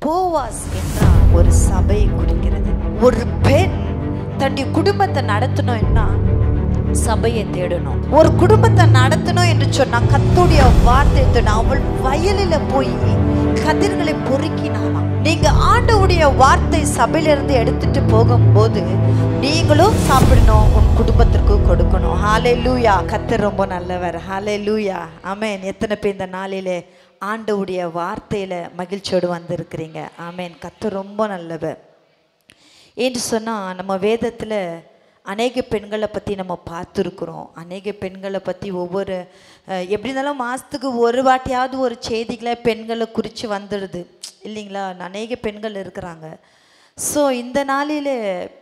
Boaz என்றால் ஒரு சபையை குறிக்கிறது. ஒரு பெண் தன்னுடைய குடும்பத்தை நடத்தணும்னா சபையை தேடணும். ஒரு குடும்பத்தை நடத்தணும் என்று சொன்னா கர்த்தருடைய வார்த்தை தேடணும். அவள் வயலில போய் கதிர்களை பொறுக்கினாலாம். நீங்க ஆண்டவருடைய வார்த்தை சபையிலிருந்து எடுத்துட்டு போகும்போது நீங்களும் சாப்பிடணும், உன் குடும்பத்திற்கு கொடுக்கணும். ஹல்லேலூயா. கர்த்தர் ரொம்ப நல்லவர். ஹல்லேலூயா. ஆமென். எத்தனை பேர் இந்த நாளிலே ஆண்டவருடைய வார்த்தையில மகிழ்ச்சியோடு வந்திருக்கிறீங்க? ஆமென். கர்த்தர் ரொம்ப நல்லவர் என்று சொன்னா, நம்ம வேதத்துல அநேக பெண்களை பற்றி நம்ம பார்த்துருக்குறோம். அநேக பெண்களை பற்றி ஒவ்வொரு எப்படி இருந்தாலும் மாதத்துக்கு ஒரு வாட்டியாவது ஒரு செய்திகளை பெண்களை குறித்து வந்துடுது இல்லைங்களா? அநேக பெண்கள் இருக்கிறாங்க. ஸோ இந்த நாளில்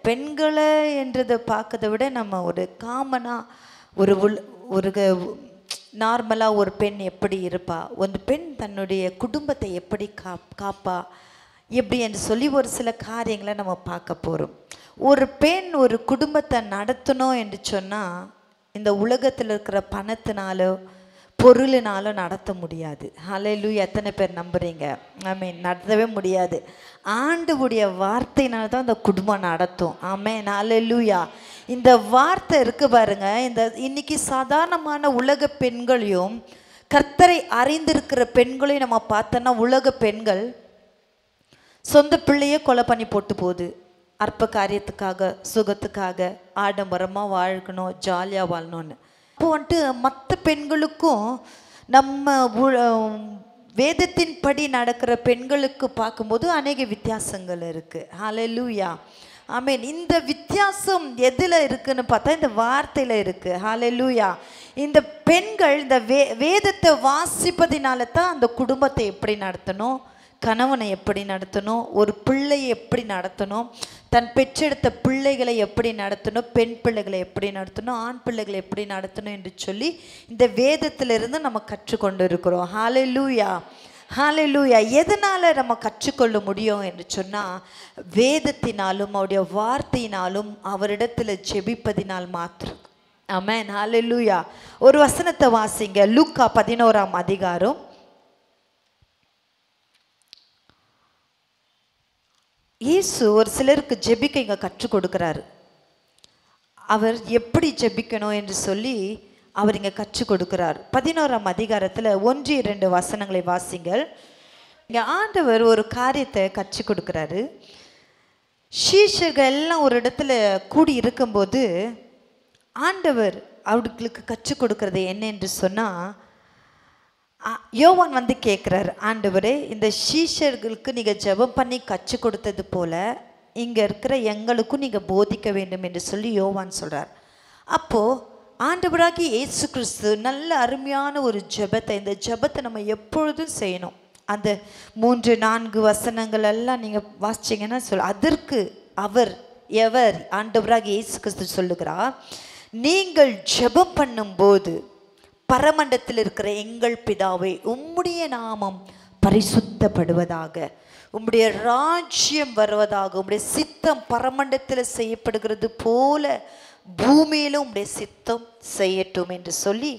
பெண்களை என்றதை பார்க்கறத விட நம்ம ஒரு காமனாக ஒரு நார்மலாக ஒரு பெண் எப்படி இருப்பா, ஒரு பெண் தன்னுடைய குடும்பத்தை எப்படி காப்பா எப்படி என்று சொல்லி ஒரு சில காரியங்களை நம்ம பார்க்க போகிறோம். ஒரு பெண் ஒரு குடும்பத்தை நடத்தணும் என்று சொன்னால் இந்த உலகத்தில் இருக்கிற பணத்தினாலோ பொருளினாலோ நடத்த முடியாது. ஹல்லேலூயா. எத்தனை பேர் நம்புறீங்க? ஆமென். நடத்தவே முடியாது. ஆண்டவருடைய வார்த்தையினால தான் இந்த குடும்பம் நடத்தும். ஆமென். ஹல்லேலூயா. இந்த வார்த்தை இருக்கு பாருங்க. இந்த இன்னைக்கு சாதாரணமான உலக பெண்களையும் கர்த்தரை அறிந்திருக்கிற பெண்களையும் நம்ம பார்த்தோன்னா, உலக பெண்கள் சொந்த பிள்ளையே கொலை பண்ணி போட்டு போகுது. அற்ப காரியத்துக்காக, சுகத்துக்காக, ஆடம்பரமாக வாழணும், ஜாலியாக வாழணும்னு. அப்போ வந்துட்டு மற்ற பெண்களுக்கும் நம்ம வேதத்தின் படி நடக்கிற பெண்களுக்கு பார்க்கும்போது அநேக வித்தியாசங்கள் இருக்குது. ஹல்லேலூயா. ஆமென். இந்த வித்தியாசம் எதில் இருக்குன்னு பார்த்தா இந்த வார்த்தையில் இருக்குது. ஹல்லேலூயா. இந்த பெண்கள் இந்த வேதத்தை வாசிப்பதினால தான் அந்த குடும்பத்தை எப்படி நடத்தணும், கணவனை எப்படி நடத்தணும், ஒரு பிள்ளையை எப்படி நடத்தணும், தன் பெற்றெடுத்த பிள்ளைகளை எப்படி நடத்தணும், பெண் பிள்ளைகளை எப்படி நடத்தணும், ஆண் பிள்ளைகளை எப்படி நடத்தணும் என்று சொல்லி இந்த வேதத்திலிருந்து நம்ம கற்றுக்கொண்டு இருக்கிறோம். ஹல்லேலூயா. ஹல்லேலூயா. எதனால் நம்ம கற்றுக்கொள்ள முடியும் என்று சொன்னால், வேதத்தினாலும் அவருடைய வார்த்தையினாலும் அவரிடத்தில் ஜெபிப்பதினால் மாத்திரம். ஆமென். ஹல்லேலூயா. ஒரு வசனத்தை வாசிங்க. லூக்கா 11ஆம் அதிகாரம். இயேசு ஒரு சிலருக்கு ஜெபிக்க இங்கே கற்றுக் கொடுக்குறாரு. அவர் எப்படி ஜெபிக்கணும் என்று சொல்லி அவர் இங்கே கற்றுக் கொடுக்குறார். 11ஆம் அதிகாரத்தில் 1-2 வசனங்களை வாசிங்கள். இங்கே ஆண்டவர் ஒரு காரியத்தை கற்றுக் கொடுக்குறாரு. சீஷர்கள் எல்லாம் ஒரு இடத்துல கூடி இருக்கும்போது ஆண்டவர் அவர்களுக்கு கற்றுக் கொடுக்கறது என்ன என்று சொன்னால், யோவான் வந்து கேட்குறாரு, ஆண்டவரே, இந்த சீஷர்களுக்கு நீங்கள் ஜெபம் பண்ணி கற்றுக் கொடுத்தது போல இங்கே இருக்கிற எங்களுக்கும் நீங்கள் போதிக்க வேண்டும் என்று சொல்லி யோவான் சொல்கிறார். அப்போது ஆண்டவராகி இயேசு கிறிஸ்து நல்ல அருமையான ஒரு ஜெபத்தை, இந்த ஜெபத்தை நம்ம எப்பொழுதும் செய்யணும். அந்த 3-4 வசனங்கள் எல்லாம் நீங்கள் வாசிச்சிங்கன்னா அதற்கு எவர் ஆண்டவராகி இயேசு கிறிஸ்து சொல்லுகிறார், நீங்கள் ஜெபம் பண்ணும்போது பரமண்டத்தில் இருக்கிற எங்கள் பிதாவே, உம்முடைய நாமம் பரிசுத்தப்படுவதாக, உம்முடைய ராஜ்யம் வருவதாக, உம்முடைய சித்தம் பரமண்டத்தில் செய்யப்படுகிறது போல பூமியிலும் உம்முடைய சித்தம் செய்யட்டும் என்று சொல்லி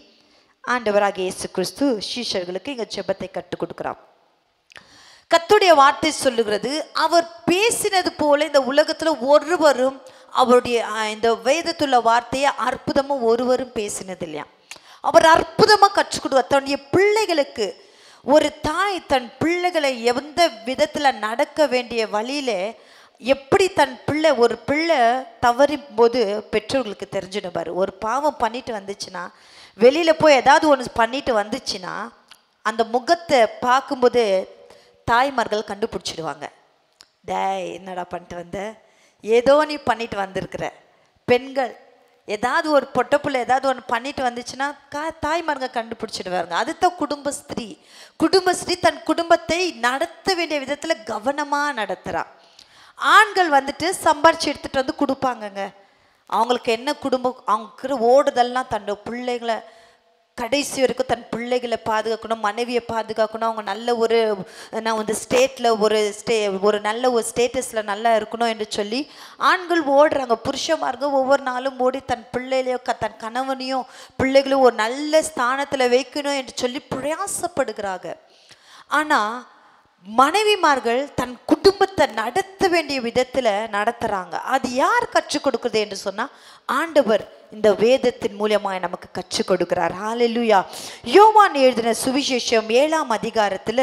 ஆண்டவராக இயேசு கிறிஸ்து சீஷர்களுக்கு இங்கே ஜெபத்தை கற்றுக் கொடுக்கிறார். கர்த்தருடைய வார்த்தை சொல்லுகிறது, அவர் பேசினது போல இந்த உலகத்தில் ஒருவரும் அவருடைய இந்த வேதத்துள்ள வார்த்தையை அற்புதமும் ஒருவரும் பேசினது இல்லையா. அவர் அற்புதமாக கற்றுக் கொடுத்தார். தன்னுடைய பிள்ளைகளுக்கு ஒரு தாய் தன் பிள்ளைகளை எந்த விதத்தில் நடக்க வேண்டிய வழியில எப்படி ஒரு பிள்ளை தவறும் போது பெற்றோர்களுக்கு தெரிஞ்சிடுவார். ஒரு பாவம் பண்ணிட்டு வந்துச்சுன்னா, வெளியில் போய் ஏதாவது ஒன்று பண்ணிட்டு வந்துச்சுன்னா அந்த முகத்தை பார்க்கும்போது தாய்மார்கள் கண்டுபிடிச்சிடுவாங்க. டேய், என்னடா பண்ணிட்டு வந்த, ஏதோ நீ பண்ணிட்டு வந்திருக்கிற. பெண்கள் ஏதாவது ஒரு பொட்டப்புள்ள ஏதாவது ஒன்று பண்ணிட்டு வந்துச்சுன்னா தாய்மார்ங்க கண்டுபிடிச்சிடுவாருங்க. அதுதான் குடும்பஸ்ரீ தன் குடும்பத்தை நடத்த வேண்டிய விதத்தில் கவனமாக நடத்துகிறா. ஆண்கள் வந்துட்டு சம்பாரிச்சு எடுத்துகிட்டு வந்து கொடுப்பாங்கங்க. அவங்களுக்கு என்ன குடும்பம், அவங்க ஓடுதல்லாம் தன்னோட பிள்ளைகளை கடைசி வரைக்கும் தன் பிள்ளைகளை பாதுகாக்கணும், மனைவியை பாதுகாக்கணும், அவங்க நல்ல ஒரு ஸ்டேட்டில் ஒரு நல்ல ஒரு ஸ்டேட்டஸில் நல்லா இருக்கணும் என்று சொல்லி ஆண்கள் ஓடுறாங்க. புருஷமார்ங்க ஒவ்வொரு நாளும் ஓடி தன் பிள்ளைகளையோ தன் கணவனையும் பிள்ளைகளையும் ஒரு நல்ல ஸ்தானத்தில் வைக்கணும் என்று சொல்லி பிரயாசப்படுகிறாங்க. ஆனால் மனைவிமார்கள் தன் குடும்பத்தை நடத்த வேண்டிய விதத்துல நடத்துறாங்க. அது யார் கற்றுக் கொடுக்குது என்று சொன்னா ஆண்டவர் இந்த வேதத்தின் மூலமாக நமக்கு கற்றுக் கொடுக்கிறார். ஹல்லேலூயா. யோவான் எழுதின சுவிசேஷம் 7ஆம் அதிகாரத்துல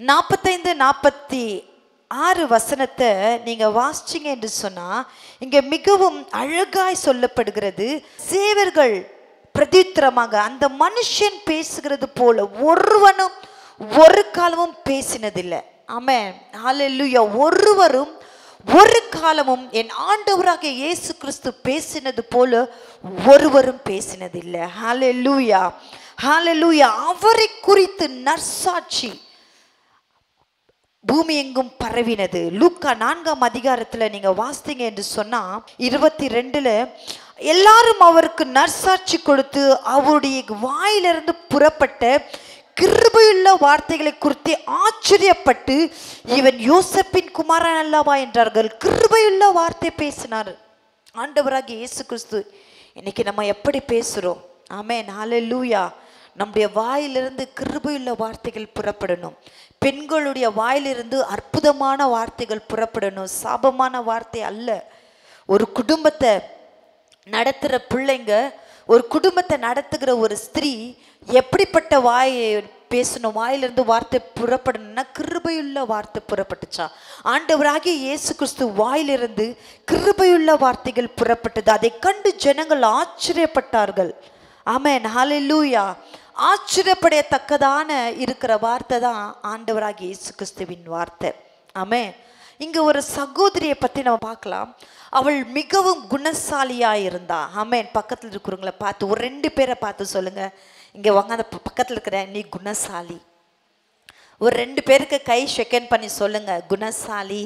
45-46 வசனத்தை நீங்க வாசிச்சீங்க என்று சொன்னா இங்க மிகவும் அழகாய் சொல்லப்படுகிறது. சேவர்கள் பிரதித்திரமாக அந்த மனுஷன் பேசுகிறது போல ஒருவனும் ஒரு காலமும் பேசினதில்லை. ஆமென். ஹல்லேலூயா. ஒருவரும் ஒரு காலமும் என் ஆண்டவராகிய இயேசு கிறிஸ்து பேசினது போல ஒருவரும் பேசினதில்லை. ஹல்லேலூயா. ஹல்லேலூயா. அவரை குறித்து நற்சாட்சி பூமி எங்கும் பரவினது. லூக்கா 4ஆம் அதிகாரத்துல நீங்க வாசித்தீங்க என்று சொன்னா 22ல எல்லாரும் அவருக்கு நற்சாட்சி கொடுத்து அவருடைய வாயிலிருந்து புறப்பட்ட கிருபையுள்ள வார்த்தைகளை குறித்து ஆச்சரியப்பட்டு இவன் யோசேப்பின் குமாரன் அல்லவா என்றார்கள். கிருபையுள்ள வார்த்தை பேசினார் ஆண்டவராகிய இயேசு கிறிஸ்து. இன்னைக்கு நம்ம எப்படி பேசுறோம்? ஆமென். ஹல்லேலூயா. நம்முடைய வாயிலிருந்து கிருபையுள்ள வார்த்தைகள் புறப்படணும். பெண்களுடைய வாயிலிருந்து அற்புதமான வார்த்தைகள் புறப்படணும். சாபமான வார்த்தை அல்ல. ஒரு குடும்பத்தை நடத்துகிற பிள்ளைங்க, ஒரு குடும்பத்தை நடத்துகிற ஒரு ஸ்திரீ எப்படிப்பட்ட பேசணும்? வாயிலிருந்து வார்த்தை புறப்படணும்னா கிருபையுள்ள வார்த்தை புறப்பட்டுச்சா? ஆண்டவராகிய இயேசு கிறிஸ்து வாயிலிருந்து கிருபையுள்ள வார்த்தைகள் புறப்பட்டது. அதை கண்டு ஜனங்கள் ஆச்சரியப்பட்டார்கள். ஆமென். ஹல்லேலூயா. ஆச்சரியப்படத்தக்கதான இருக்கிற வார்த்தை தான் ஆண்டவராகிய இயேசு கிறிஸ்துவின் வார்த்தை. ஆமென். இங்க ஒரு சகோதரியை பத்தி நம்ம பார்க்கலாம். அவள் மிகவும் குணசாலியா இருந்தா. ஆமென். பக்கத்தில் இருக்கிறவங்களை பார்த்து ஒரு 2 பேரை பார்த்து சொல்லுங்க, இங்க வாங்க, அந்த பக்கத்தில் இருக்கிற நீ குணசாலி. ஒரு 2 பேருக்கு கை ஷெக்கன் பண்ணி சொல்லுங்க, குணசாலி.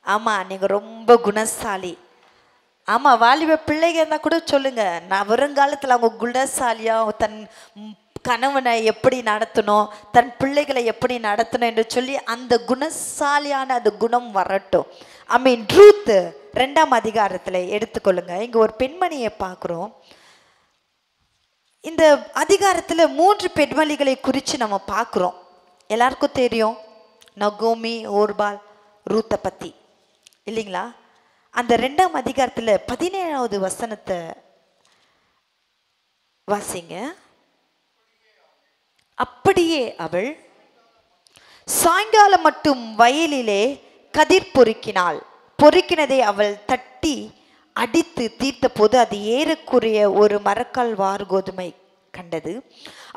ஆமா, நீங்க ரொம்ப குணசாலி. ஆமா, வாலிப பிள்ளைங்க இருந்தா கூட சொல்லுங்க, நான் வருங்காலத்துல அவங்க குணசாலியா தன் கணவனை எப்படி நடத்தணும், தன் பிள்ளைகளை எப்படி நடத்தணும் என்று சொல்லி அந்த குணசாலியான அந்த குணம் வரட்டும். ஐ மீன் ரூத் 2ஆம் அதிகாரத்துல எடுத்துக்கொள்ளுங்க. இங்க ஒரு பெண்மணியை பார்க்கிறோம். இந்த அதிகாரத்துல 3 பெண்மணிகளை குறித்து நம்ம பார்க்கிறோம். எல்லாருக்கும் தெரியும் நகோமி, ஓர்பால், ரூத்தை பத்தி இல்லைங்களா? அந்த 2ஆம் அதிகாரத்துல 17வது வசனத்தை வாசிங்க. அப்படியே அவள் சாயங்காலம் மட்டும் வயலிலே கதிர் பொறுக்கினாள். பொறுக்கினதை அவள் தட்டி அடித்து தீர்த்த போது அது ஏறக்குறைய ஒரு மரக்கால் வார் கோதுமை கண்டது.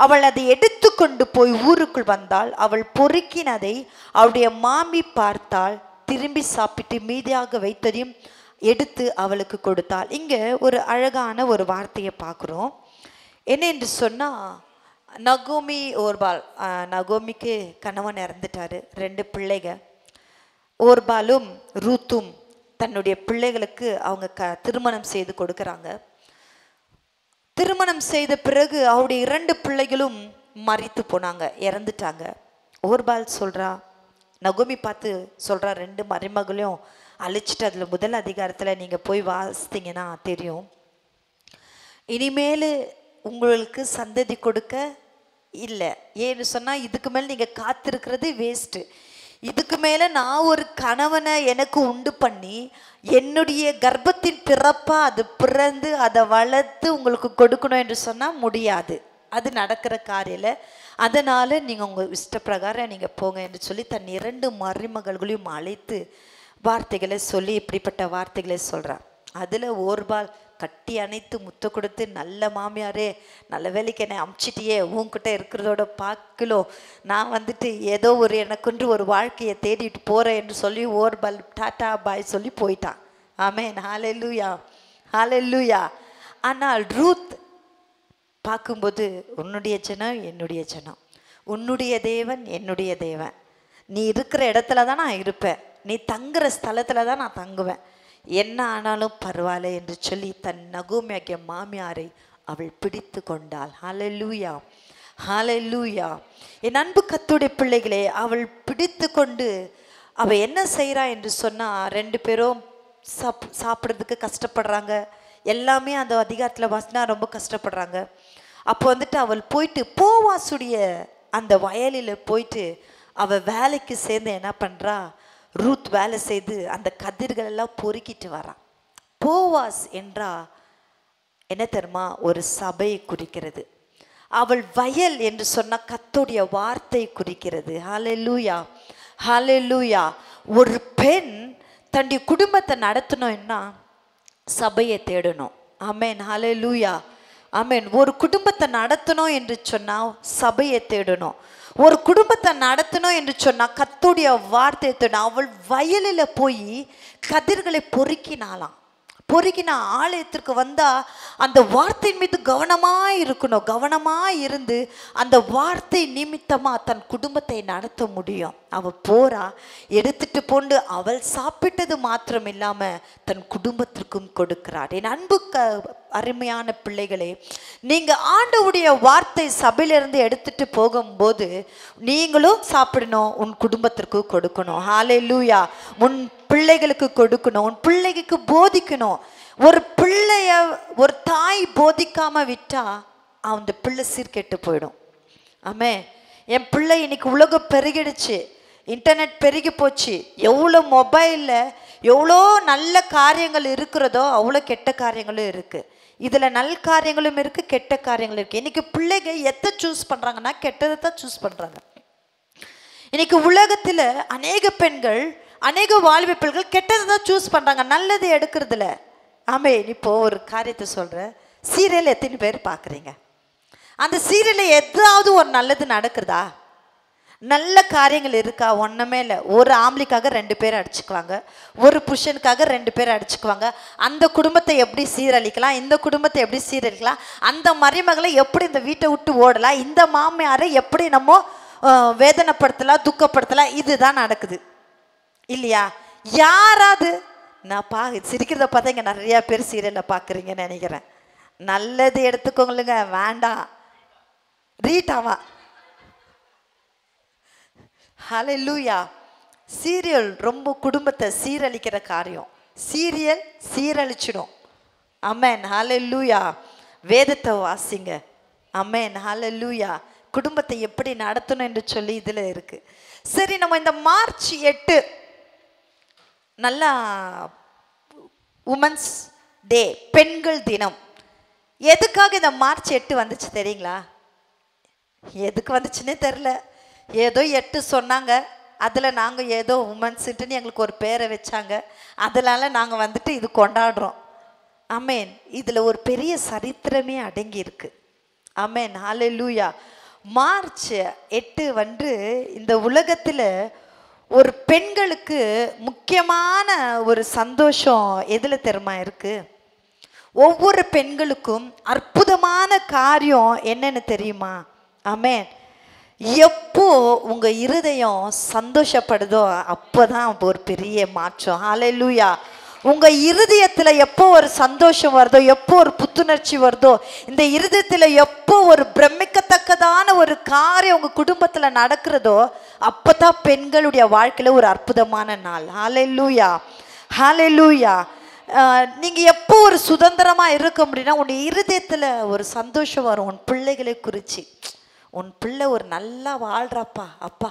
அவள் அதை எடுத்து கொண்டு போய் ஊருக்குள் வந்தாள். அவள் பொறுக்கினதை அவளுடைய மாமி பார்த்தாள். திரும்பி சாப்பிட்டு மீதியாக வைத்ததையும் எடுத்து அவளுக்கு கொடுத்தாள். இங்க ஒரு அழகான ஒரு வார்த்தையை பார்க்குறோம். என்ன என்று சொன்னா, நகோமி, ஓர்பால், நகோமிக்கு கணவன் இறந்துட்டாரு. 2 பிள்ளைங்க. ஓர்பாலும் ரூத்தும் தன்னுடைய பிள்ளைகளுக்கு அவங்க திருமணம் செய்து கொடுக்குறாங்க. திருமணம் செய்த பிறகு அவருடைய 2 பிள்ளைகளும் மரித்து போனாங்க, இறந்துட்டாங்க. ஓர்பால் சொல்றா, நகோமி பார்த்து சொல்றா, 2 மருமகளையும் அழிச்சிட்டு, அதுல 1 அதிகாரத்துல நீங்க போய் வாசித்தீங்கன்னா தெரியும், இனிமேல் உங்களுக்கு சந்ததி கொடுக்க இல்லை. ஏன்னு சொன்னா இதுக்கு மேல நீங்க காத்திருக்கிறது வேஸ்ட். இதுக்கு மேல நான் ஒரு கணவனை எனக்கு உண்டு பண்ணி என்னுடைய கர்ப்பத்தின் பிறப்பா அது பிறந்து அதை வளர்த்து உங்களுக்கு கொடுக்கணும் என்று சொன்னா முடியாது, அது நடக்கிற காரியம். அதனால நீங்க உங்க இஷ்ட பிரகாரம் நீங்க போங்க என்று சொல்லி தன் 2 மருமகள்களையும் அழைத்து வார்த்தைகளை சொல்லி இப்படிப்பட்ட வார்த்தைகளை சொல்றார். அதுல ஓர்பால் கட்டி அணைத்து முத்த கொடுத்து, நல்ல மாமியாரே, நல்ல வேலைக்கு என்னை அமுச்சிட்டியே, உன்கிட்ட இருக்கிறதோட பார்க்கலோ நான் வந்துட்டு ஏதோ ஒரு எனக்குன்று ஒரு வாழ்க்கையை தேடிட்டு போறேன் என்று சொல்லி ஓர்பால் டாட்டா பாய் சொல்லி போயிட்டான். ஆமென். ஹல்லேலூயா. ஹல்லேலூயா. ஆனால் ரூத் பார்க்கும்போது, உன்னுடைய ஜனம் என்னுடைய ஜனம், உன்னுடைய தேவன் என்னுடைய தேவன், நீ இருக்கிற இடத்துல தான் நான் இருப்பேன், நீ தங்குற ஸ்தலத்துல தான் நான் தங்குவேன், என்ன ஆனாலும் பரவாயில்ல என்று சொல்லி தன் நகோமியாகிய மாமியாரை அவள் பிடித்து கொண்டாள். ஹல்லேலூயா. ஹல்லேலூயா. என் அன்பு கர்த்தருடைய பிள்ளைகளே, அவள் பிடித்து கொண்டு அவள் என்ன செய்கிறா என்று சொன்னால், 2 பேரும் சாப்பிட்றதுக்கு கஷ்டப்படுறாங்க. எல்லாமே அந்த அதிகாரத்தில் வாசினா ரொம்ப கஷ்டப்படுறாங்க. அப்போ வந்துட்டு அவள் போயிட்டு போவாசுடைய அந்த வயலில் போயிட்டு அவள் வேலைக்கு சேர்ந்து என்ன பண்ணுறா, ரூத் வேலை செய்து அந்த கதிர்கள் எல்லாம் பொறுக்கிட்டு வரான். போவாஸ் என்றா என்ன தெரியுமா, ஒரு சபையை குறிக்கிறது. அவள் வயல் என்று சொன்ன கர்த்தருடைய வார்த்தை குறிக்கிறது. ஹல்லேலூயா, ஹல்லேலூயா. ஒரு பெண் தன்னுடைய குடும்பத்தை நடத்தணும்னா சபையை தேடணும். ஆமென், ஹல்லேலூயா, ஆமென். ஒரு குடும்பத்தை நடத்தணும் என்று சொன்னால் சபையை தேடணும். ஒரு குடும்பத்தை நடத்தணும் என்று சொன்னால் கர்த்தருடைய வார்த்தையை தேடணும். அவள் வயலில் போய் கதிர்களை பொறுக்கினாலாம். பொறுக்கின ஆலயத்திற்கு வந்தால் அந்த வார்த்தையின் மீது கவனமாக இருக்கணும். கவனமாக இருந்து அந்த வார்த்தை நிமித்தமாக தன் குடும்பத்தை நடத்த முடியும். அவள் போறா, எடுத்துட்டு போண்டு அவள் சாப்பிட்டது மாத்திரம் இல்லாமல் தன் குடும்பத்திற்கும் கொடுக்கிறார். என் அன்பு அருமையான பிள்ளைகளே, நீங்கள் ஆண்டவருடைய வார்த்தை சபையிலிருந்து எடுத்துட்டு போகும்போது நீங்களும் சாப்பிடணும், உன் குடும்பத்திற்கு கொடுக்கணும். ஹல்லேலூயா. உன் பிள்ளைகளுக்கு கொடுக்கணும், உன் பிள்ளைக்கு போதிக்கணும். ஒரு பிள்ளைய ஒரு தாய் போதிக்காம விட்டா அந்த பிள்ளை சீர்கெட்டு போயிடும். ஆமே, என் பிள்ளை இன்னைக்கு உலகம் பெருகிடுச்சு, இன்டர்நெட் பெருகி போச்சு. எவ்வளோ மொபைலில் எவ்வளோ நல்ல காரியங்கள் இருக்கிறதோ அவ்வளோ கெட்ட காரியங்களும் இருக்குது. இதில் நல்ல காரியங்களும் இருக்குது, கெட்ட காரியங்களும் இருக்குது. இன்றைக்கி பிள்ளைங்க எதை சூஸ் பண்ணுறாங்கன்னா கெட்டதை தான் சூஸ் பண்ணுறாங்க. இன்றைக்கி உலகத்தில் அநேக பெண்கள், அநேக வாலிப பெண்கள் கெட்டதை தான் சூஸ் பண்ணுறாங்க, நல்லது எடுக்கிறதில்ல. ஆமே, இப்போது ஒரு காரியத்தை சொல்கிறேன். சீரியல் எத்தனை பேர் பார்க்குறீங்க? அந்த சீரியலில் எதாவது ஒரு நல்லது நடக்குதா? நல்ல காரியங்கள் இருக்கா? ஒன்றுமே இல்லை. ஒரு ஆம்பளைக்காக 2 பேர் அடிச்சுக்குவாங்க, ஒரு புருஷனுக்காக 2 பேர் அடிச்சுக்குவாங்க. அந்த குடும்பத்தை எப்படி சீரழிக்கலாம், இந்த குடும்பத்தை எப்படி சீரழிக்கலாம், அந்த மருமகளை எப்படி இந்த வீட்டை விட்டு ஓடலாம், இந்த மாமியாரை எப்படி நம்ம வேதனைப்படுத்தலாம், துக்கப்படுத்தலாம். இதுதான் நடக்குது இல்லையா? யாராவது நான் சிரிக்கிறத பார்த்தா இங்கே நிறையா பேர் சீரியலில் பார்க்குறீங்கன்னு நினைக்கிறேன். நல்லது எடுத்துக்கோங்களுங்க, வேண்டாம் ரீட்டாவா. ஹல்லேலூயா. சீரியல் ரொம்ப குடும்பத்தை சீரழிக்கிற காரியம். சீரியல் சீரழிச்சிடும். ஆமென், ஹல்லேலூயா. வேதத்தை வாசிங்க. ஆமென், ஹல்லேலூயா. குடும்பத்தை எப்படி நடத்தணும் என்று சொல்லி இதில் இருக்குது. சரி, நம்ம இந்த மார்ச் 8 நல்லா உமன்ஸ் டே, பெண்கள் தினம். எதுக்காக இந்த மார்ச் 8 வந்துச்சு தெரியுங்களா? எதுக்கு வந்துச்சுன்னே தெரில. ஏதோ 8 சொன்னாங்க, அதில் நாங்கள் ஏதோ உமன்ஸுன்ட்டுன்னு எங்களுக்கு ஒரு பேரை வச்சாங்க. அதனால நாங்கள் வந்துட்டு இது கொண்டாடுறோம். ஆமேன். இதில் ஒரு பெரிய சரித்திரமே அடங்கி இருக்கு. ஆமேன், ஹல்லேலூயா. மார்ச் 8 வந்து இந்த உலகத்தில் ஒரு பெண்களுக்கு முக்கியமான ஒரு சந்தோஷம் எதில் தெரியுமா இருக்குது? ஒவ்வொரு பெண்களுக்கும் அற்புதமான காரியம் என்னன்னு தெரியுமா? ஆமேன். எப்போ உங்கள் இருதயம் சந்தோஷப்படுதோ அப்போ தான் ஒரு பெரிய மாற்றம். ஹல்லேலூயா. உங்கள் இருதயத்தில் எப்போ ஒரு சந்தோஷம் வருதோ, எப்போ ஒரு புத்துணர்ச்சி வருதோ, இந்த இருதயத்தில் எப்போ ஒரு பிரமிக்கத்தக்கதான ஒரு காரியம் உங்கள் குடும்பத்தில் நடக்கிறதோ அப்போ தான் பெண்களுடைய வாழ்க்கையில் ஒரு அற்புதமான நாள். ஹல்லேலூயா, ஹல்லேலூயா. நீங்கள் எப்போ ஒரு சுதந்திரமாக இருக்க முடியும்னா உன் இருதயத்தில் ஒரு சந்தோஷம் வரும். உன் பிள்ளைகளை குறித்து, உன் பிள்ளை ஒரு நல்லா வாழ்கிறாப்பா, அப்பா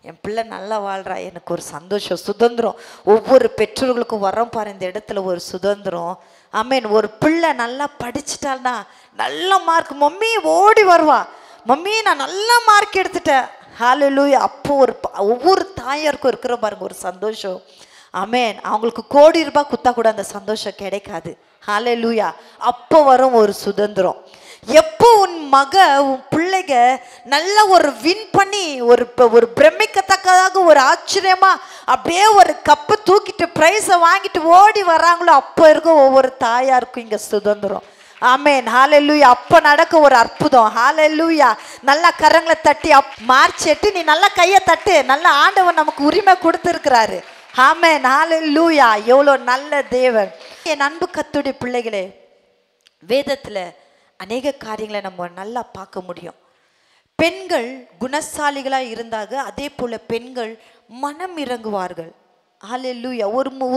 என் பிள்ளை நல்லா வாழ்கிறா, எனக்கு ஒரு சந்தோஷம், சுதந்திரம். ஒவ்வொரு பெற்றோர்களுக்கும் வரோம் பாரு இந்த இடத்துல ஒரு சுதந்திரம். ஆமேன். ஒரு பிள்ளை நல்லா படிச்சிட்டால்னா நல்ல மார்க், மம்மி ஓடி வருவா, மம்மி நான் நல்ல மார்க் எடுத்துட்டேன். ஹல்லேலூயா. அப்போ ஒவ்வொரு தாயாருக்கும் இருக்கிற பாருங்க ஒரு சந்தோஷம். ஆமேன். அவங்களுக்கு கோடி ரூபாய் குத்தா கூட அந்த சந்தோஷம் கிடைக்காது. ஹல்லேலூயா. அப்போ வரும் ஒரு சுதந்திரம். எப்போ உன் உன் பிள்ளைங்க நல்ல ஒரு வின் பண்ணி ஒரு பிரமிக்கத்தக்கதாக ஒரு ஆச்சரியமா அப்படியே ஒரு கப்பை தூக்கிட்டு பிரைஸை வாங்கிட்டு ஓடி வராங்களோ அப்போ இருக்கும் ஒவ்வொரு தாயாருக்கும் இங்கே சுதந்திரம். ஆமேன், ஹல்லேலூயா. அப்போ நடக்க ஒரு அற்புதம். ஹல்லேலூயா. நல்லா கரங்களை தட்டி மார்ச் 8 நீ நல்லா கையை தட்டு. நல்ல ஆண்டவன் நமக்கு உரிமை கொடுத்துருக்கிறாரு. ஆமேன், ஹல்லேலூயா. எவ்வளோ நல்ல தேவன். என் அன்பு கர்த்தருடைய பிள்ளைகளே, வேதத்தில் அநேக காரியங்களை நம்ம நல்லா பார்க்க முடியும். பெண்கள் குணசாலிகளாக இருந்தாங்க, அதே போல் பெண்கள் மனம் இறங்குவார்கள். ஹல்லேலூயா.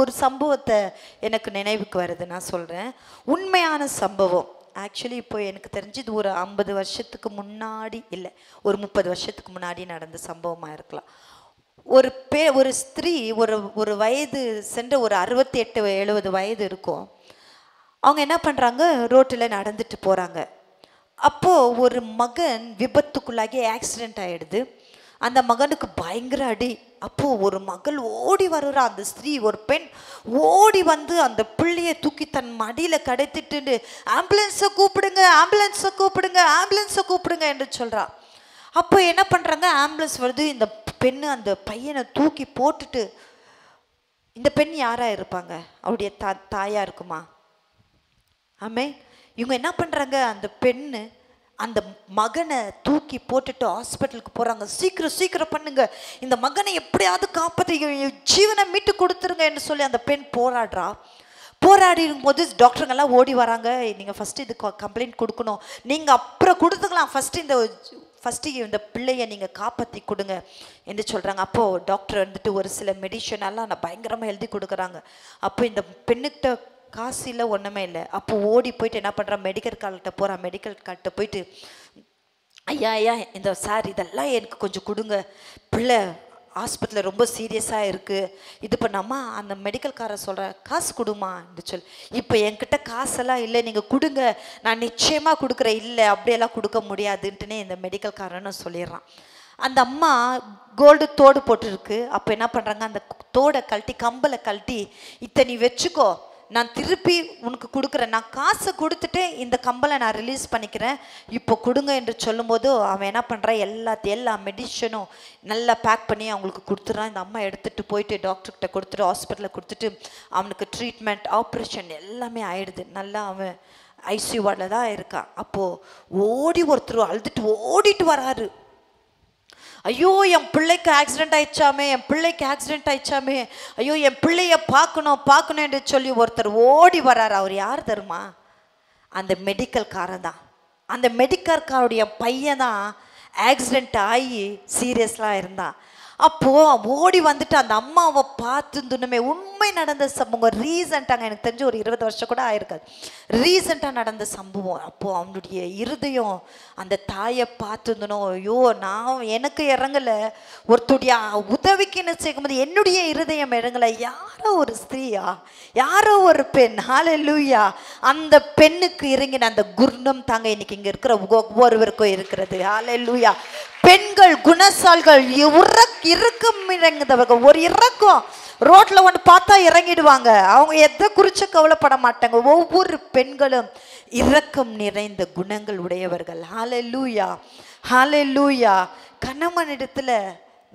ஒரு சம்பவத்தை எனக்கு நினைவுக்கு வருது, நான் சொல்கிறேன். உண்மையான சம்பவம். ஆக்சுவலி இப்போ எனக்கு தெரிஞ்சது ஒரு 50 வருஷத்துக்கு முன்னாடி இல்லை, ஒரு 30 வருஷத்துக்கு முன்னாடி நடந்த சம்பவமாக இருக்கலாம். ஒரு ஸ்திரீ ஒரு ஒரு வயது சென்ற ஒரு 68-70 வயது இருக்கும். அவங்க என்ன பண்ணுறாங்க, ரோட்டில் நடந்துட்டு போகிறாங்க. அப்போது ஒரு மகன் விபத்துக்குள்ளாகி ஆக்சிடெண்ட் ஆகிடுது. அந்த மகனுக்கு பயங்கர அடி. அப்போது ஒரு மகள் ஓடி வருறா. அந்த ஸ்திரீ, ஒரு பெண் ஓடி வந்து அந்த பிள்ளையை தூக்கி தன் மடியில் கடத்திட்டு, ஆம்புலன்ஸை கூப்பிடுங்க, ஆம்புலன்ஸை கூப்பிடுங்க, ஆம்புலன்ஸை கூப்பிடுங்க என்று சொல்கிறா. அப்போ என்ன பண்ணுறாங்க, ஆம்புலன்ஸ் வருது. இந்த பெண்ணு அந்த பையனை தூக்கி போட்டுட்டு, இந்த பெண் யாராக இருப்பாங்க? அவருடைய தாயாக இருக்குமா? ஆமே. இவங்க என்ன பண்ணுறாங்க, அந்த பெண்ணு அந்த மகனை தூக்கி போட்டுட்டு ஹாஸ்பிட்டலுக்கு போகிறாங்க. சீக்கிரம் சீக்கிரம் பண்ணுங்க, இந்த மகனை எப்படியாவது காப்பாற்றி ஜீவனை மீட்டு கொடுத்துருங்க என்று சொல்லி அந்த பெண் போராடுறா. போராடிடும் போது டாக்டருங்கெல்லாம் ஓடி வராங்க. நீங்கள் ஃபஸ்ட்டு இது கம்ப்ளைண்ட் கொடுக்கணும், நீங்கள் அப்புறம் கொடுத்துக்கலாம், ஃபஸ்ட்டு இந்த பிள்ளையை நீங்கள் காப்பாற்றி கொடுங்க என்று சொல்கிறாங்க. அப்போது டாக்டர் வந்துட்டு ஒரு சில மெடிஷனெல்லாம் நான் பயங்கரமாக எழுதி கொடுக்குறாங்க. அப்போ இந்த பெண்ணுக்கிட்ட காசு இல்லை, ஒன்றுமே இல்லை. அப்போ ஓடி போயிட்டு என்ன பண்ணுறான், மெடிக்கல் கார்ட்ட போகிறான். மெடிக்கல் கார்ட்ட போயிட்டு, ஐயா ஐயா இந்த சார் இதெல்லாம் எனக்கு கொஞ்சம் கொடுங்க, பிள்ளை ஹாஸ்பிட்டலில் ரொம்ப சீரியஸாக இருக்குது, இது பண்ணாமா. அந்த மெடிக்கல்காரர் சொல்கிற, காசு கொடுமா என்று சொல்லி. இப்போ என்கிட்ட காசெல்லாம் இல்லை, நீங்கள் கொடுங்க, நான் நிச்சயமாக கொடுக்குறேன். இல்லை அப்படியெல்லாம் கொடுக்க முடியாதுன்ட்டுனே இந்த மெடிக்கல்காரன்னு சொல்லிடுறான். அந்த அம்மா கோல்டு தோடு போட்டுருக்கு. அப்போ என்ன பண்ணுறாங்க, அந்த தோடை கழட்டி, கம்பலை கழட்டி, இதை நீ வச்சுக்கோ, நான் திருப்பி உனக்கு கொடுக்குறேன், நான் காசை கொடுத்துட்டு இந்த கம்பலை நான் ரிலீஸ் பண்ணிக்கிறேன், இப்போ கொடுங்க என்று சொல்லும்போது அவன் என்ன பண்ணுறான், எல்லா மெடிஷனும் நல்லா பேக் பண்ணி அவங்களுக்கு கொடுத்துட்றான். இந்த அம்மா எடுத்துகிட்டு போயிட்டு டாக்டர்கிட்ட கொடுத்துட்டு ஹாஸ்பிட்டலில் கொடுத்துட்டு அவனுக்கு ட்ரீட்மெண்ட், ஆப்ரேஷன் எல்லாமே ஆயிடுது. நல்லா அவன் ஐசியூ வார்டில் தான் இருக்கான். அப்போது ஒருத்தர் அழுதுட்டு ஓடிட்டு வராரு. ஐயோ என் பிள்ளைக்கு ஆக்சிடென்ட் ஆயிடுச்சாமே, என் பிள்ளைக்கு ஆக்சிடென்ட் ஆயிடுச்சாமே, ஐயோ என் பிள்ளைய பார்க்கணும் என்று சொல்லி ஒருத்தர் ஓடி வர்றாரு. அவர் யார் தெரியுமா? அந்த மெடிக்கல்காரன் தான். அந்த மெடிக்கல்காருடைய பையன் தான் ஆக்சிடென்ட் ஆகி சீரியஸ்லாம் இருந்தான். அப்போது ஓடி வந்துட்டு அந்த அம்மாவை பார்த்துருந்துமே, உண்மை நடந்த சம்பவம், ரீசெண்டாங்க, எனக்கு தெரிஞ்சு ஒரு 20 வருஷம் கூட ஆயிருக்காது, ரீசெண்டாக நடந்த சம்பவம். அப்போது அவனுடைய இருதயம் அந்த தாயை பார்த்துருந்தனும், ஐயோ நான் எனக்கு இறங்கலை, ஒருத்தருடைய உதவிக்குன்னு சேர்க்கும்போது என்னுடைய இருதயம் இறங்கலை. யாரோ ஒரு ஸ்திரீயா, யாரோ ஒரு பெண், ஹல்லேலூயா, அந்த பெண்ணுக்கு இறங்கின அந்த குணம் தாங்க இன்னைக்கு இங்கே இருக்கிற ஒவ்வொருவருக்கும் இருக்கிறது. ஹல்லேலூயா. பெண்கள் குணசால்கள், இறக்கம் இறங்குதவர்கள், ஒரு இறக்கம் ரோட்ல ஒன்று பார்த்தா இறங்கிடுவாங்க. அவங்க எதை குறித்து கவலைப்பட மாட்டாங்க. ஒவ்வொரு பெண்களும் இரக்கம் நிறைந்த குணங்கள் உடையவர்கள். ஹல்லேலூயா, ஹல்லேலூயா. கணவனிடத்துல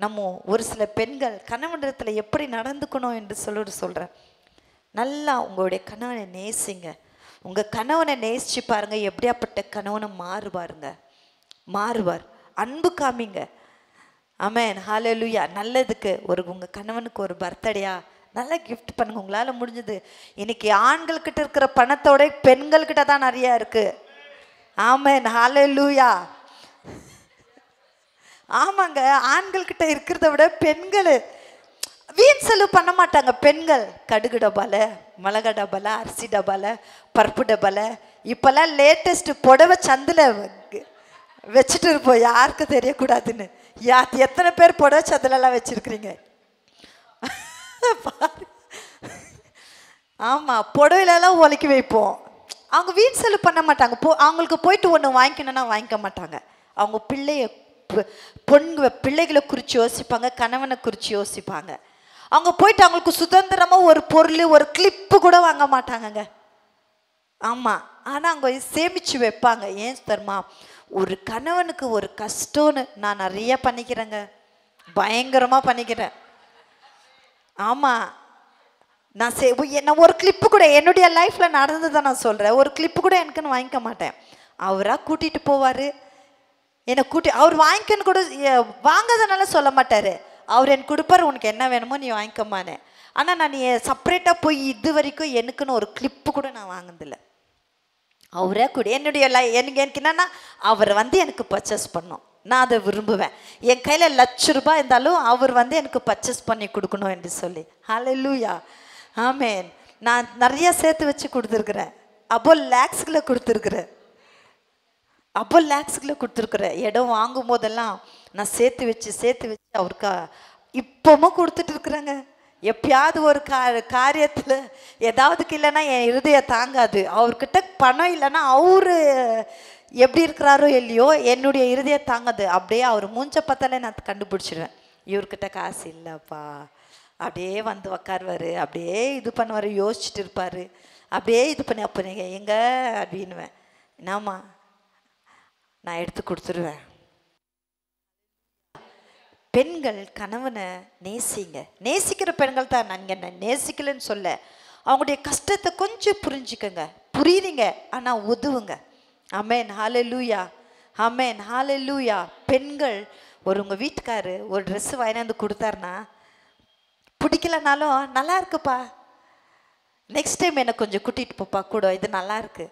நம்ம ஒரு சில பெண்கள் கணவனிடத்துல எப்படி நடந்துக்கணும் என்று சொல்கிறேன். நல்லா உங்களுடைய கணவனை நேசிங்க. உங்கள் கணவனை நேசிச்சு பாருங்க, எப்படியாப்பட்ட கணவனை மாறுவார். அன்பு காமிங்க. ஆமென், ஹல்லேலூயா. நல்லதுக்கு உங்கள் கணவனுக்கு ஒரு பர்த்டேயா நல்லா கிஃப்ட் பண்ணுங்க, உங்களால் முடிஞ்சது. இன்னைக்கு ஆண்கள்கிட்ட இருக்கிற பணத்தோட பெண்கள்கிட்ட தான் நிறையா இருக்கு. ஆமென், ஹல்லேலூயா. ஆமாங்க, ஆண்கள்கிட்ட இருக்கிறத விட பெண்கள் வீண் செலவு பண்ண மாட்டாங்க. பெண்கள் கடுகு டப்பால, மிளகா டப்பால, அரிசி டப்பால, பருப்பு டப்பால, இப்போல்லாம் லேட்டஸ்ட் புடவை சந்தில் வச்சுட்டு இருப்போம், யாருக்கு தெரியக்கூடாதுன்னு. எத்தனை பேர் புடவை சந்திலெல்லாம் வச்சுருக்கிறீங்க? ஆமாம், புடவையிலலாம் ஒலக்கி வைப்போம். அவங்க வீண் செலவு பண்ண மாட்டாங்க. அவங்களுக்கு போயிட்டு ஒன்று வாங்கிக்கணுன்னா வாங்கிக்க மாட்டாங்க. அவங்க பிள்ளைகளை குறித்து யோசிப்பாங்க, கணவனை குறித்து யோசிப்பாங்க. அவங்க போயிட்டு அவங்களுக்கு சுதந்திரமாக ஒரு பொருள், ஒரு கிளிப்பு கூட வாங்க மாட்டாங்கங்க. ஆமாம், ஆனால் அவங்க சேமித்து வைப்பாங்க. ஏன் தெரியுமா? ஒரு கணவனுக்கு ஒரு கஷ்டம்னு நான் நிறைய பண்ணிக்கிறேங்க, பயங்கரமாக பண்ணிக்கிறேன். ஆமாம், நான் ஒரு கிளிப்பு கூட என்னுடைய லைஃப்பில் நடந்ததை நான் சொல்கிறேன். ஒரு கிளிப்பு கூட எனக்குன்னு வாங்கிக்க மாட்டேன். அவராக கூட்டிகிட்டு போவார், என்னை அவர் வாங்கிக்கன்னு கூட வாங்காதனால சொல்ல மாட்டார். அவர் எனக்கு கொடுப்பார், உனக்கு என்ன வேணுமோ நீ வாங்கிக்கமானே. ஆனால் நான் செப்பரேட்டாக போய் இது வரைக்கும் எனக்குன்னு ஒரு கிளிப்பு கூட நான் வாங்கினதில்லை. அவரே கூட எனக்கு என்னன்னா அவர் எனக்கு பர்ச்சேஸ் பண்ணணும், நான் அதை விரும்புவேன். என் கையில் ₹1,00,000 இருந்தாலும் அவர் எனக்கு பர்ச்சேஸ் பண்ணி கொடுக்கணும் என்று சொல்லி. ஹல்லேலூயா, ஆமென். நான் நிறைய சேர்த்து வச்சு கொடுத்துருக்குறேன். லேக்ஸ்கில் கொடுத்துருக்குறேன். இடம் வாங்கும் போதெல்லாம் நான் சேர்த்து வச்சு அவருக்கு இப்பவும் கொடுத்துட்டு இருக்கிறாங்க. எப்பயாவது ஒரு காரியத்தில் ஏதாவதுக்கு இல்லைன்னா என் இருதயம் தாங்காது. அவர்கிட்ட பணம் இல்லைன்னா அவரு எப்படி இருக்கிறாரோ இல்லையோ என்னுடைய இருதயம் தாங்காது. அப்படியே அவர் மூஞ்ச பார்த்தாலே நான் கண்டுபிடிச்சிடுவேன், இவர்கிட்ட காசு இல்லைப்பா. அப்படியே வந்து உக்காருவார், அப்படியே இது பண்ணுவார், யோசிச்சுட்டு இருப்பார், அப்படியே இது பண்ணி அப்போ நீங்கள் எங்கே அப்படின்னுவேன். என்னம்மா நான் எடுத்து கொடுத்துருவேன். பெண்கள் கணவனை நேசிங்க. நேசிக்கிற பெண்கள் தான், நான் நேசிக்கலன்னு சொல்ல, அவங்களுடைய கஷ்டத்தை கொஞ்சம் புரிஞ்சுக்கங்க. புரியுறீங்க ஆனால் உதவுங்க. ஆமென், ஹல்லேலூயா, ஆமென், ஹல்லேலூயா. பெண்கள் உங்கள் வீட்டுக்காரு ஒரு ட்ரெஸ்ஸு வாங்கினாந்து கொடுத்தாருன்னா, பிடிக்கலனாலும் நல்லா இருக்குப்பா, நெக்ஸ்ட் டைம் என்னை கொஞ்சம் கூட்டிகிட்டு போப்பா கூட, இது நல்லா இருக்கு.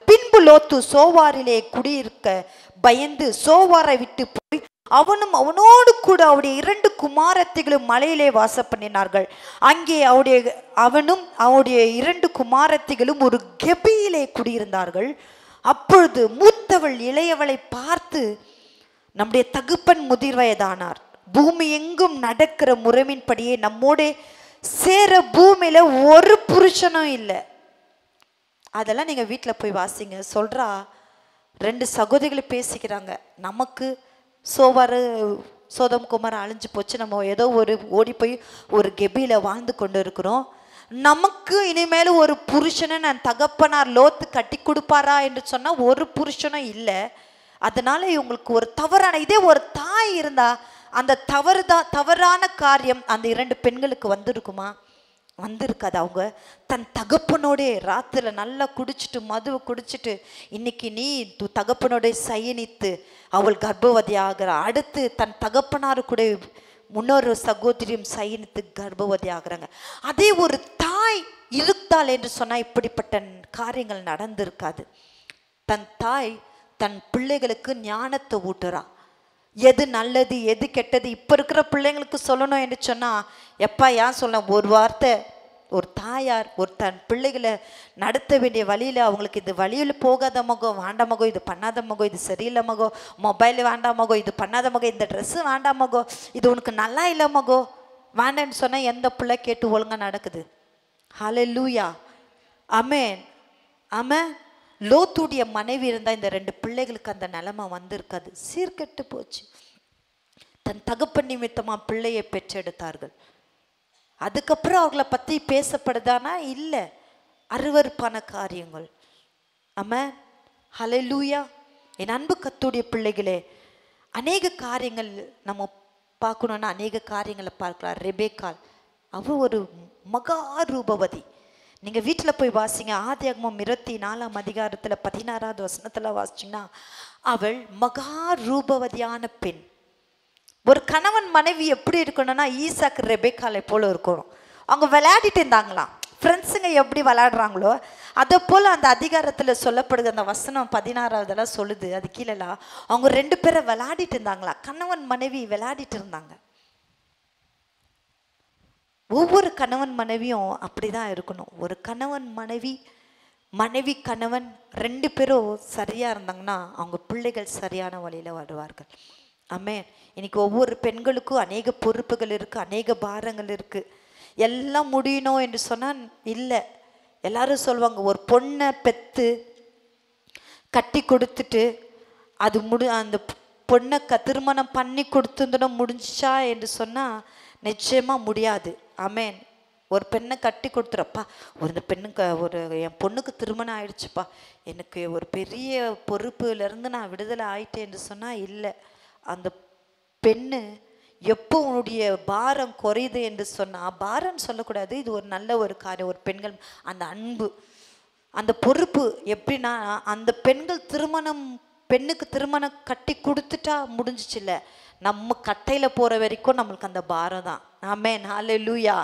பின்பு லோத்து சோவாரிலே குடியிருக்க பயந்து சோவாரை விட்டு போய் அவனும் அவனோடு கூட அவருடைய 2 குமாரத்திகளும் மலையிலே வாசம் பண்ணினார்கள். அங்கே அவனும் அவருடைய 2 குமாரத்திகளும் ஒரு கெபியிலே குடியிருந்தார்கள். அப்பொழுது மூத்தவள் இளையவளை பார்த்து, நம்முடைய தகப்பன் முதிர் வயதானார், பூமி எங்கும் நடக்கிற முறைமையின்படியே நம்மோட சேர பூமியில ஒரு புருஷனும் இல்லை. அதெல்லாம் நீங்க வீட்டில் போய் வாசிங்க. சொல்றா, 2 சகோதரிகள் பேசிக்கிறாங்க, நமக்கு சோதம் குமார் அழிஞ்சு போச்சு, நம்ம ஏதோ ஒரு ஓடி போய் ஒரு கெபியில வாழ்ந்து கொண்டு இருக்கிறோம், நமக்கு இனிமேல் ஒரு புருஷனை நான் தகப்பனார் லோத்து கட்டி கொடுப்பாரா என்று சொன்னா ஒரு புருஷனும் இல்லை. அதனால இவங்களுக்கு ஒரு தவறான, இதே ஒரு தாய் இருந்தா அந்த தவறான காரியம் அந்த 2 பெண்களுக்கு வந்திருக்குமா? வந்திருக்காது. அவங்க தன் தகப்பனோடே ராத்திரில நல்லா குடிச்சிட்டு மதுவை குடிச்சிட்டு, இன்னைக்கு நீ தகப்பனோட சயனித்து அவள் கர்ப்பவதி ஆகிற, அடுத்து தன் தகப்பனாரு கூட முன்னொரு சகோதரியும் சயனித்து கர்ப்பவதி ஆகிறாங்க. அதே ஒரு தாய் இருந்தாள் என்று சொன்னா இப்படிப்பட்ட காரியங்கள் நடந்திருக்காது. தன் தாய் தன் பிள்ளைகளுக்கு ஞானத்தை ஊட்டுறா, எது நல்லது எது கெட்டது. இப்போ இருக்கிற பிள்ளைங்களுக்கு சொல்லணும் என்று சொன்னால், எப்பா ஏன் சொல்ல, ஒரு வார்த்தை ஒரு தாயார் ஒரு தன் பிள்ளைகளை நடத்த வேண்டிய வழியில் அவங்களுக்கு இது வழியில் போகாத மகோ, வேண்டாம் மகோ, இது பண்ணாத மகோ, இது சரியில்லை மகோ, மொபைல் வேண்டாம் மகோ, இது பண்ணாத மகோ, இந்த ட்ரெஸ்ஸு வேண்டாம் மகோ, இது உனக்கு நல்லா இல்லை மகோ, வேண்டான்னு சொன்னால் எந்த பிள்ளை கேட்டு ஒழுங்காக நடக்குது? ஹல்லேலூயா, ஆமென், ஆமென். லோத்துடைய மனைவி இருந்தால் இந்த 2 பிள்ளைகளுக்கு அந்த நிலைமை வந்திருக்காது. சீர்கெட்டு போச்சு. தன் தகப்பன் நிமித்தமாக பிள்ளையை பெற்றெடுத்தார்கள். அதுக்கப்புறம் அவங்கள பற்றி பேசப்படுதானா? இல்லை, அருவருப்பான காரியங்கள். ஆமென், ஹல்லேலூயா. என் அன்பு கர்த்தருடைய பிள்ளைகளே, அநேக காரியங்கள் நம்ம பார்க்கணுன்னா அநேக காரியங்களை பார்க்கலாம். ரெபேக்காள், அவள் ஒரு மகா ரூபவதி. நீங்கள் வீட்டில் போய் வாசிங்க, ஆதியாகமம் 24ஆம் அதிகாரத்தில் 16வது வசனத்தில் வாசிச்சிங்கன்னா, அவள் மகா ரூபவதியான பெண். ஒரு கணவன் மனைவி எப்படி இருக்கணும்னா ஈசாக்கு ரெபேக்காலை போல இருக்கணும். அவங்க விளையாடிட்டு இருந்தாங்களாம், ஃப்ரெண்ட்ஸுங்க எப்படி விளையாடுறாங்களோ அதை போல் அந்த அதிகாரத்தில் சொல்லப்படுது. அந்த வசனம் 16ஆவதெல்லாம் சொல்லுது, அது கீழெல்லாம் அவங்க 2 பேரை விளையாடிட்டு இருந்தாங்களா, கணவன் மனைவி விளையாடிட்டு இருந்தாங்க. ஒவ்வொரு கணவன் மனைவியும் அப்படிதான் இருக்கணும். ஒரு கணவன் மனைவி, மனைவி கணவன் 2 பேரும் சரியா இருந்தாங்கன்னா அவங்க பிள்ளைகள் சரியான வழியில வருவார்கள். ஆமென். இன்னைக்கு ஒவ்வொரு பெண்களுக்கும் அநேக பொறுப்புகள் இருக்கு, அநேக பாரங்கள் இருக்கு. எல்லாம் முடியணும் என்று சொன்னால் இல்லை. எல்லாரும் சொல்லுவாங்க, ஒரு பொண்ணை பெற்று கட்டி கொடுத்துட்டு அது அந்த பொண்ணை திருமணம் பண்ணி கொடுத்துருந்தோன்னா முடிஞ்சிச்சா என்று சொன்னால் நிச்சயமாக முடியாது. ஆமென். ஒரு பெண்ணை கட்டி கொடுத்துறப்பா, இந்த பெண்ணுக்கு என் பொண்ணுக்கு திருமணம் ஆயிடுச்சுப்பா, எனக்கு ஒரு பெரிய பொறுப்புலேருந்து நான் விடுதலை ஆயிட்டேன் என்று சொன்னால் இல்லை. அந்த பெண்ணு எப்போ உன்னுடைய பாரம் குறையுது என்று சொன்னால், பாரம் சொல்லக்கூடாது, இது ஒரு நல்ல ஒரு காரியம். ஒரு பெண்கள் அந்த அன்பு அந்த பொறுப்பு எப்படின்னா, அந்த பெண்கள் பெண்ணுக்கு திருமணம் கட்டி கொடுத்துட்டா முடிஞ்சிச்சு இல்லை, நம்ம கட்டையில் போகிற வரைக்கும் நம்மளுக்கு அந்த பாரம் தான். ஆமென், ஹல்லேலூயா,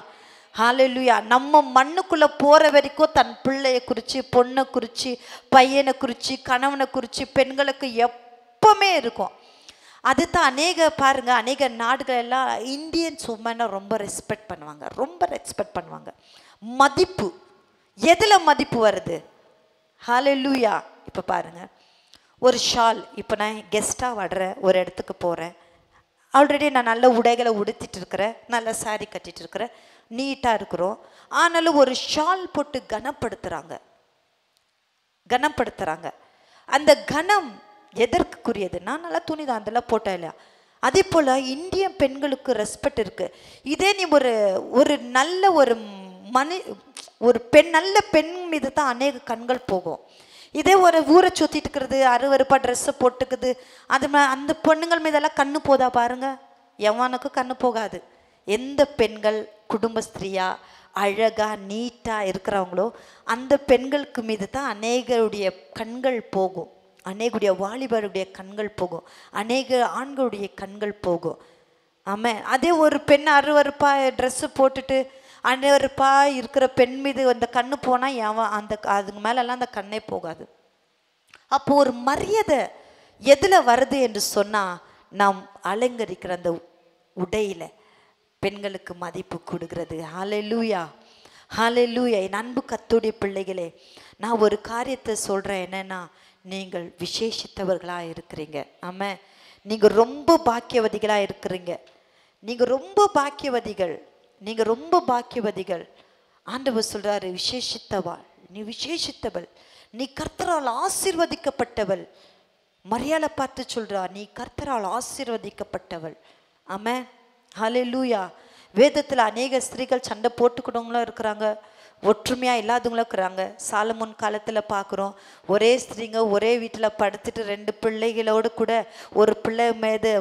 ஹல்லேலூயா. நம்ம மண்ணுக்குள்ளே போகிற வரைக்கும் தன் பிள்ளையை குறித்து, பொண்ணை குறித்து, பையனை குறித்து, கணவனை குறித்து பெண்களுக்கு எப்பவுமே இருக்கும். அதுதான் அநேக பாருங்கள், அநேக நாடுகள் எல்லாம் இந்தியன்ஸ் உமனை ரொம்ப ரெஸ்பெக்ட் பண்ணுவாங்க, ரொம்ப ரெஸ்பெக்ட் பண்ணுவாங்க. மதிப்பு, எதில் மதிப்பு வருது? ஹல்லேலூயா. இப்போ பாருங்கள், ஒரு ஷால், இப்போ நான் கெஸ்ட்டாக வர்ற ஒரு இடத்துக்கு போகிறேன், ஆல்ரெடி நான் நல்ல உடைகளை உடுத்திட்டு இருக்கிறேன், நல்ல சாரி கட்டிட்டு இருக்கிறேன், நீட்டாக இருக்கிறோம். ஆனாலும் ஒரு ஷால் போட்டு கனப்படுத்துகிறாங்க. அந்த கனம் எதற்குரியதுன்னா, நல்லா துணி தான் அதெல்லாம் போட்டா இல்லையா. அதே போல் இந்திய பெண்களுக்கு ரெஸ்பெக்ட் இருக்குது. இதே நீ ஒரு நல்ல ஒரு நல்ல பெண் மீது தான் அநேக கண்கள் போகும். இதே ஒரு ஊரை சுற்றிட்டு இருக்கிறது, அருவருப்பா ட்ரெஸ்ஸை போட்டுக்குது, அந்த பெண்ணுங்கள் மீதெல்லாம் கண்ணு போதா பாருங்க? எவனுக்கும் கண்ணு போகாது. எந்த பெண்கள் குடும்ப ஸ்திரீயா அழகா நீட்டா இருக்கிறவங்களோ அந்த பெண்களுக்கு மீது தான் அநேகருடைய கண்கள் போகும், அநேகருடைய வாலிபருடைய கண்கள் போகும், அநேக ஆண்களுடைய கண்கள் போகும். ஆமாம். அதே ஒரு பெண் அருவருப்பா ட்ரெஸ்ஸு போட்டுட்டு அருவருப்பா இருக்கிற பெண் மீது அந்த கண்ணு போனால் அதுக்கு மேலெல்லாம் அந்த கண்ணே போகாது. அப்போ ஒரு மரியாதை எதில் வருது என்று சொன்னால், நாம் அலங்கரிக்கிற அந்த உடையில் பெண்களுக்கு மதிப்பு கொடுக்கிறது. ஹல்லேலூயா, ஹல்லேலூயா. என் அன்பு கர்த்தருடைய பிள்ளைகளே, நான் ஒரு காரியத்தை சொல்கிறேன். என்னென்னா, நீங்கள் விசேஷித்தவர்களாக இருக்கிறீங்க. ஆமாம். நீங்கள் ரொம்ப பாக்கியவதிகளாக இருக்கிறீங்க. நீங்கள் ரொம்ப பாக்கியவதிகள். ஆண்டவர் சொல்கிறாரு, விசேஷித்தவாள், நீ விசேஷித்தவள், நீ கர்த்தரால் ஆசீர்வதிக்கப்பட்டவள். மரியாதை பார்த்து சொல்றா, நீ கர்த்தரால் ஆசீர்வதிக்கப்பட்டவள். ஆமென், ஹல்லேலூயா. வேதத்தில் அநேக ஸ்திரீகள் சண்டை போட்டுக்கிட்டவங்களும் இருக்கிறாங்க, ஒற்றுமையாக இல்லாதவங்களும் இருக்கிறாங்க. சாலமோன் காலத்தில் பார்க்குறோம், ஒரே ஸ்திரீங்க ஒரே வீட்டில் படுத்துட்டு 2 பிள்ளைகளோடு கூட ஒரு பிள்ளை மீது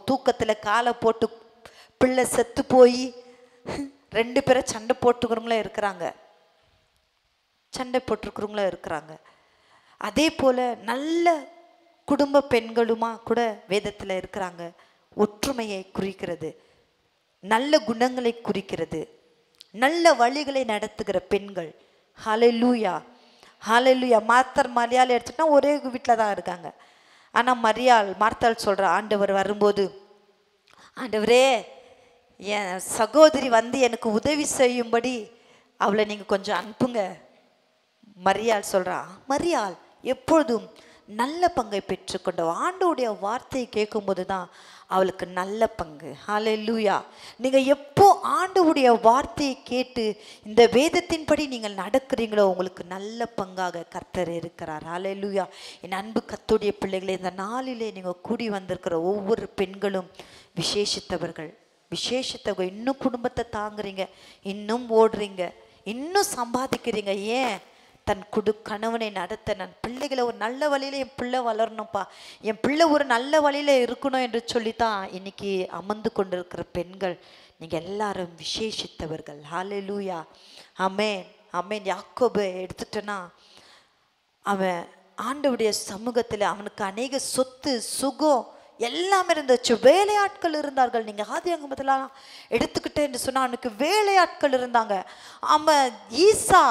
தூக்கத்தில் காலை போட்டு பிள்ளை செத்து போய் 2 பேரை சண்டை போட்டுக்கிறவங்களும் இருக்கிறாங்க. அதே போல் நல்ல குடும்ப பெண்களுமா கூட வேதத்தில் இருக்கிறாங்க. ஒற்றுமையை குறிக்கிறது, நல்ல குணங்களை குறிக்கிறது, நல்ல வழிகளை நடத்துகிற பெண்கள். ஹல்லேலூயா, ஹல்லேலூயா. மார்த்தாள் எடுத்துட்டா ஒரே வீட்டில் தான் இருக்காங்க. ஆனால் மார்த்தாள் சொல்கிற, ஆண்டவர் வரும்போது, ஆண்டவரே என் சகோதரி வந்து எனக்கு உதவி செய்யும்படி அவளை நீங்கள் கொஞ்சம் அனுப்புங்க. மரியாள் சொல்கிறா, மரியாள் எப்பொழுதும் நல்ல பங்கை பெற்றுக்கொண்ட ஆண்டவருடைய வார்த்தையை கேட்கும்போது தான் அவளுக்கு நல்ல பங்கு. ஹல்லேலூயா. நீங்கள் எப்போ ஆண்டவருடைய வார்த்தையை கேட்டு இந்த வேதத்தின்படி நீங்கள் நடக்கிறீங்களோ உங்களுக்கு நல்ல பங்காக கர்த்தர் இருக்கிறார். ஹல்லேலூயா. என் அன்பு கர்த்தருடைய பிள்ளைகளை, இந்த நாளிலே நீங்கள் கூடி வந்திருக்கிற ஒவ்வொரு பெண்களும் விசேஷித்தவர்கள். இன்னும் குடும்பத்தை தாங்குறீங்க, இன்னும் ஓடுறீங்க, இன்னும் சம்பாதிக்கிறீங்க. ஏன்? தன் கணவனை நடத்த, நான் பிள்ளைகளை ஒரு நல்ல வழியில் என் பிள்ளை வளரணும்ப்பா, என் பிள்ளை ஒரு நல்ல வழியில் இருக்கணும் என்று சொல்லித்தான் இன்னைக்கு அமர்ந்து கொண்டிருக்கிற பெண்கள் நீங்கள் எல்லாரும் விசேஷித்தவர்கள். ஹல்லேலூயா, ஆமென், ஆமென். யாக்கோபு எடுத்துட்டேன்னா, அவன் ஆண்டவருடைய சமூகத்தில் அவனுக்கு அநேக சொத்து சுகம் எல்லாமே இருந்துச்சு, வேலையாட்கள் இருந்தார்கள். நீங்கள் ஆதியாகமத்தில் எடுத்துக்கிட்டே என்று சொன்னால் அவனுக்கு வேலையாட்கள் இருந்தாங்க. அவன் ஈசா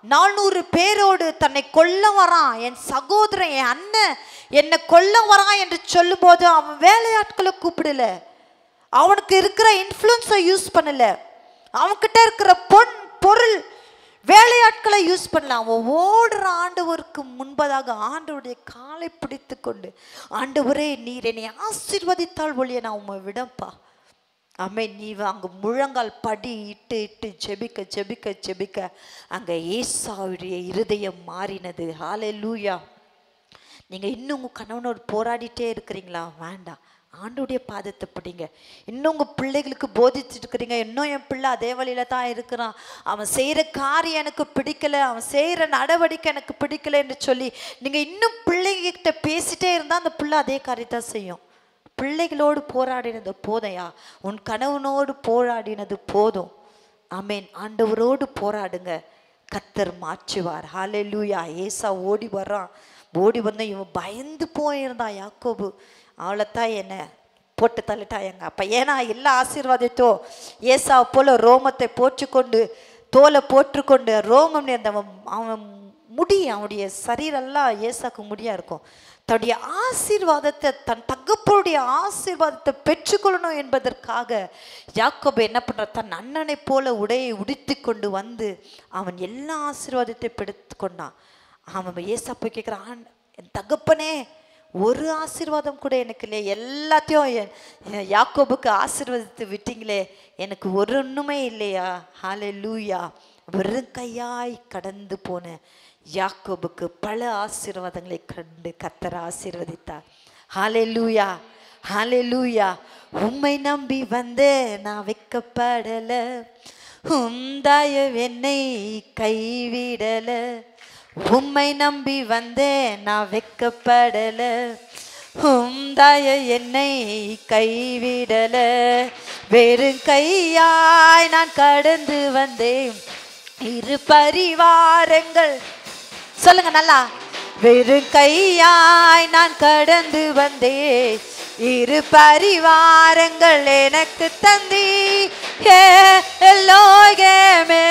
400 பேரோடு தன்னை கொல்ல வரான், என் சகோதரன் என் அண்ணன் என்னை கொல்ல வரான் என்று சொல்லும் போது அவன் வேலையாட்களை கூப்பிடல, அவனுக்கு இருக்கிற இன்ஃப்ளூயன்ஸை யூஸ் பண்ணல, அவன்கிட்ட இருக்கிற பொருள் வேலையாட்களை யூஸ் பண்ணல. அவன் ஓடுற ஆண்டவருக்கு முன்பதாக ஆண்டவருடைய காலை பிடித்து கொண்டு, ஆண்டவரே நீர் என்னை ஆசீர்வதித்தால் ஒழிய நான் உண்மை விடப்பா. ஆமென். நீ அங்கே முழங்கால் படி இட்டு ஜெபிக்க அங்கே ஏசாவுடைய இருதயம் மாறினது. ஹல்லேலூயா. நீங்கள் இன்னும் உங்கள் கணவனோடு போராடிட்டே இருக்கிறீங்களா? வேண்டாம், ஆண்டோடைய பாதத்தை பிடிங்க. இன்னும் உங்கள் பிள்ளைகளுக்கு போதிச்சுட்டு இருக்கிறீங்க, இன்னும் என் பிள்ளை அதே வழியில தான் இருக்கிறான், அவன் செய்கிற காரியம் எனக்கு பிடிக்கல, அவன் செய்கிற நடவடிக்கை எனக்கு பிடிக்கல என்று சொல்லி நீங்கள் இன்னும் பிள்ளைகிட்ட பேசிட்டே இருந்தால் அந்த பிள்ளை அதே காரியத்தான் செய்யும். பிள்ளைகளோடு போராடினது போதையா? உன் கணவனோடு போராடினது போதும். ஆமென். ஆண்டவரோடு போராடுங்க, கர்த்தர் மாற்றுவார். ஹல்லேலூயா. ஏசா ஓடி வந்து இவன் பயந்து போயிருந்தான். யாக்கோபு அவளைத்தான் என்ன போட்டு தள்ளிட்டாங்க அப்போ. ஏன்னா எல்லா ஆசீர்வாதத்தோ ஏசா போல ரோமத்தை போற்றுக்கொண்டு தோலை போற்றுக்கொண்டு ரோமம் அவன் முடி, அவனுடைய சரீரெல்லாம் ஏசாக்கு முடியாக இருக்கும். தன்னுடைய ஆசீர்வாதத்தை, தன் தகப்பனுடைய ஆசீர்வாதத்தை பெற்றுக்கொள்ளணும் என்பதற்காக யாக்கோபு என்ன பண்ணுற, தன் அண்ணனை போல உடையை உடுத்தி கொண்டு வந்து அவன் எல்லா ஆசீர்வாதத்தை பெற்று கொண்டான். அவன் ஏசா போய் கேட்குறான், என் தகப்பனே ஒரு ஆசீர்வாதம் கூட எனக்கு இல்லையே, எல்லாத்தையும் யாக்கோபுக்கு ஆசீர்வதித்து விட்டீங்களே, எனக்கு ஒரு ஒன்றுமே இல்லையா? ஹல்லேலூயா. வெறும் கையாய் கடந்து போன யாக்கோபுக்கு பல ஆசீர்வாதங்களை கண்டு கர்த்தர் ஆசீர்வதித்தார். ஹல்லேலூயா, ஹல்லேலூயா. உம்மை நம்பி வந்தே நான் வெட்கப்படல, உம்தாய என்னை கைவிடல. உம்மை நம்பி வந்தேன் நான் வெட்கப்படல, உம்தாய என்னை கைவிடல. வெறும் கையாய் நான் கடந்து வந்தேன், இரு பரிவாரங்கள் சொல்லுங்க நல்லா. வெறும் கையாய் நான் கடந்து வந்தேன், இரு பரிவாரங்கள் எனக்கு தந்தி. எல்லோகேமே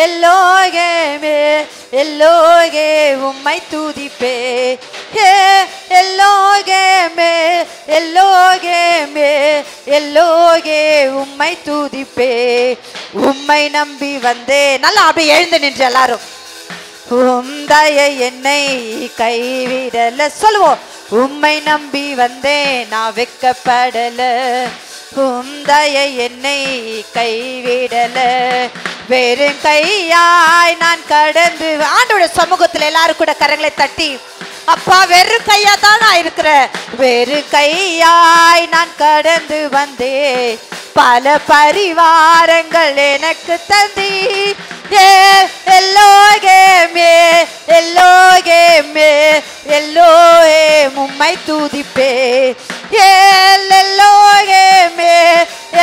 எல்லோகேமே எல்லோகே உம்மை துதிப்பே. எல்லோகேமே எல்லோகேமே எல்லோகே உம்மை துதிப்பே. உம்மை நம்பி வந்தே. நல்லா அப்படியே எழுந்து நின்று எல்லாரும். உம்தாய என்னை கைவிடல சொல்லுவோம். உம்மை நம்பி வந்தேன் நான் வெட்கப்படல, உம்தாய என்னை கைவிடல. வெறும் கையாய் நான் கடந்து ஆண்டோட சமூகத்தில் எல்லாரும் கூட கரங்களை தட்டி, அப்பா வெறும் கையா தான் நான் இருக்கிறேன், வெறும் கையாய் நான் கடந்து வந்தேன், பல பரிவாரங்கள் எனக்கு தந்தி. எல்லோகேமே எல்லோகேமே எல்லோகே உம்மை துதிப்பே. எல்லோகேமே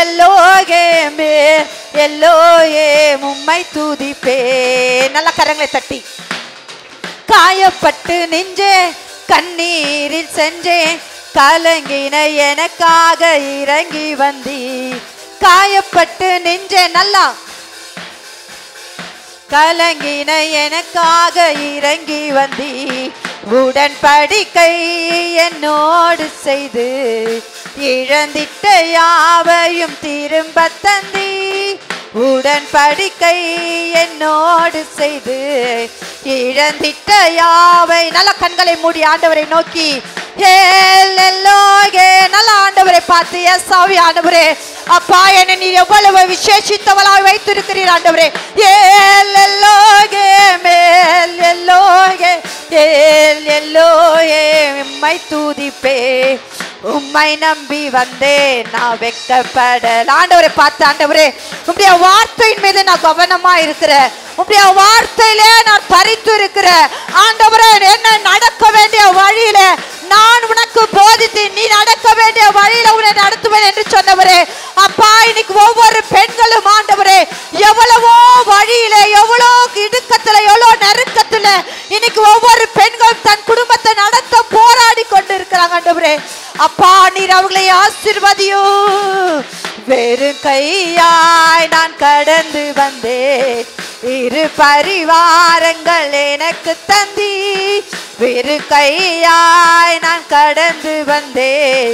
எல்லோகேமே எல்லோகே உம்மை துதிப்பே. நல்ல கரங்களை தட்டி. காயப்பட்டு நெஞ்சே கண்ணீரில் செஞ்சேன், கலங்கின எனக்காக இறங்கி வந்தி. காயப்பட்டு நெஞ்சே நல்லா கலங்கின எனக்காக இறங்கி வந்தி. உடன்படிக்கை என்னோடு செய்து இழந்திட்ட யாவையும் திரும்ப தந்தி. உடன்படிக்கை என்னோடு செய்து இழந்திட்ட யாவை. நல்ல கண்களை மூடி ஆண்டவரை நோக்கி நல்ல ஆண்டவரை பார்த்து, எஸ் ஆவி ஆண்டவரே, அப்பா என்னை நீர் எவ்வளவு விசேஷித்தவளாய் வைத்திருக்கிறீர் ஆண்டவரே. உம்மை துதிப்பே. உம்மை நம்பி வந்தேன் நான் வெட்கப்படல. ஆண்டவரை பார்த்து, ஆண்டவரே உம்முடைய வார்த்தையின் மீது நான் கவனமா இருக்கிறேன், உம்முடைய வார்த்தையிலே நான் பறித்து இருக்கிறேன். ஆண்டவரே என்ன நடக்க வேண்டிய வழியில நான் உனக்கு போதித்து நீ நடக்க வேண்டிய வழியில உன்னை நடத்துவேன் என்று சொன்னவரே. அப்பா இன்னைக்கு ஒவ்வொரு பெண்களும் ஆண்டவரே எவ்வளவோ வழியில, எவ்வளோ இடுக்கத்துல, எவ்வளோ நெருக்கத்துல இன்னைக்கு ஒவ்வொரு பெண்களும் தன் குடும்பத்தை நடத்த போராடி கொண்டு இருக்கிறாங்க ஆண்டவரே. அப்பா நீர் அவர்களை ஆசீர்வதியோ. வெறும் கையாய் நான் கடந்து வந்தேன், இரு பரிவாரங்கள் எனக்கு தந்தி. வெறும் கையாய் நான் கடந்து வந்தேன்,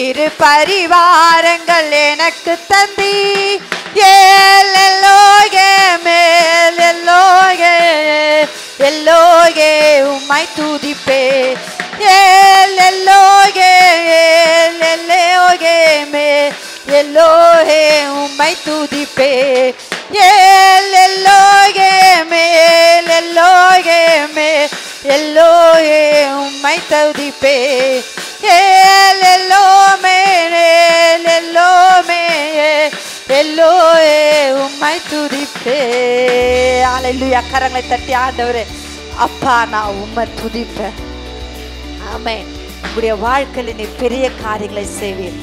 இரு பரிவாரங்கள் எனக்கு தந்தி. எல்லோகே மேல் எல்லோகே எல்லோகே உம்மை துதிப்பே. எல்லோகே எல்லோகே மேல் எல்லோகே உம்மை துதிப்பே. எல்லோகே மேல் எல்லோகே மேல் எல்லோகே உம்மை துதிப்பே. எல்லோமே எல்லோமே எல்லோகே உம்மை துதிப்பே. அல்லேலூயா. கரங்களை தட்டி ஆண்டவரே, அப்பா நான் உம்மை துதிப்பேன். ஆமென். உங்களுடைய வாழ்க்கையில் நீ பெரிய காரியங்களை செய்வீர்.